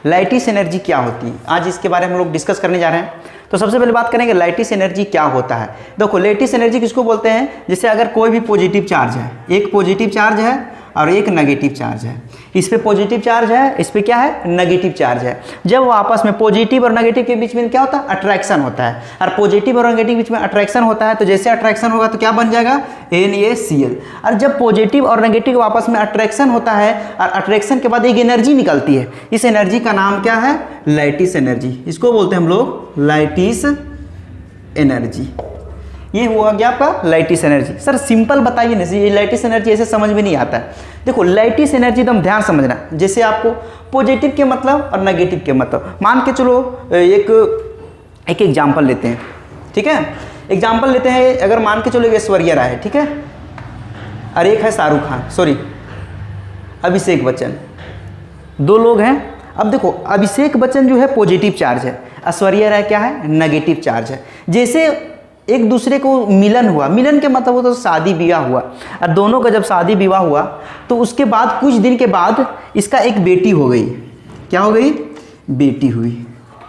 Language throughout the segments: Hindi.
लाइटिस एनर्जी क्या होती है, आज इसके बारे में हम लोग डिस्कस करने जा रहे हैं। तो सबसे पहले बात करेंगे लाइटिस एनर्जी क्या होता है। देखो लाइटिस एनर्जी किसको बोलते हैं, जैसे अगर कोई भी पॉजिटिव चार्ज है, एक पॉजिटिव चार्ज है और एक नेगेटिव चार्ज है, इस पे पॉजिटिव चार्ज है, इस पे क्या है, नेगेटिव चार्ज है। जब वो आपस में पॉजिटिव और नेगेटिव के बीच में क्या होता है, अट्रैक्शन होता है। और पॉजिटिव और नेगेटिव के बीच में अट्रैक्शन होता है, तो जैसे अट्रैक्शन होगा तो क्या बन जाएगा, NaCl। और जब पॉजिटिव और नेगेटिव आपस में अट्रैक्शन होता है और अट्रैक्शन के बाद एक एनर्जी निकलती है, इस एनर्जी का नाम क्या है, लाइटिस एनर्जी। इसको बोलते हैं हम लोग लाइटिस एनर्जी। ये हुआ क्या आपका लाइटिस एनर्जी। सर सिंपल बताइए ना, ये लाइटिस एनर्जी ऐसे समझ में नहीं आता है। देखो लाइटिस एनर्जी एकदम ध्यान समझना, जैसे आपको पॉजिटिव के मतलब और नेगेटिव के मतलब, मान के चलो एक एग्जांपल लेते हैं, ठीक है। एग्जांपल लेते हैं, अगर मान के चलो ऐश्वर्या राय है, ठीक है, और एक है शाहरुख खान, सॉरी अभिषेक बच्चन, दो लोग हैं। अब देखो अभिषेक बच्चन जो है पॉजिटिव चार्ज है, ऐश्वर्या राय क्या है, नेगेटिव चार्ज है। जैसे एक दूसरे को मिलन हुआ, मिलन के मतलब वो तो शादी विवाह हुआ, और दोनों का जब शादी विवाह हुआ तो उसके बाद कुछ दिन के बाद इसका एक बेटी हो गई। क्या हो गई, बेटी हुई,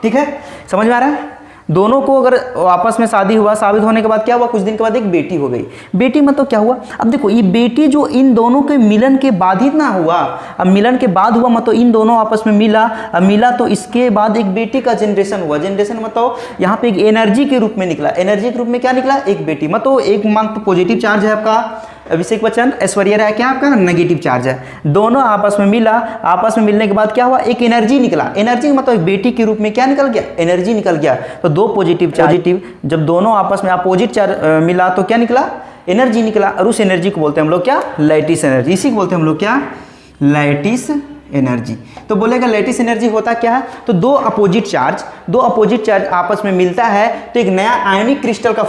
ठीक है, समझ में आ रहा है। दोनों को अगर आपस में शादी हुआ, शादी होने के बाद क्या हुआ, कुछ दिन के बाद एक बेटी हो गई। बेटी मतलब क्या हुआ, अब देखो ये बेटी जो इन दोनों के मिलन के बाद ही ना हुआ, अब मिलन के बाद हुआ मतलब इन दोनों आपस में मिला तो इसके बाद एक बेटी का जनरेशन हुआ। जनरेशन मतलब यहाँ पे एक एनर्जी के रूप में निकला, एनर्जी के रूप में क्या निकला, एक बेटी। मतलब एक मान तो पॉजिटिव चार्ज है आपका अभिषेक बच्चन, ऐश्वर्या राय क्या आपका नेगेटिव चार्ज है। दोनों आपस में मिला, आपस में मिलने के बाद क्या हुआ, एक एनर्जी निकला। एनर्जी मतलब एक बेटी के रूप में क्या निकल गया, एनर्जी निकल गया। तो दो पॉजिटिव जब दोनों आपस में अपोजिट चार्ज मिला तो क्या निकला, एनर्जी निकला। और उस एनर्जी को बोलते हैं हम लोग क्या, लाइटिस एनर्जी। इसी को बोलते हैं हम लोग क्या, लाइटिस एनर्जी। तो बोलेगा लाइटिस एनर्जी होता क्या है, तो दो अपोजिट चार्ज आपस में मिलता है तो एक नया आयनिक क्रिस्टल का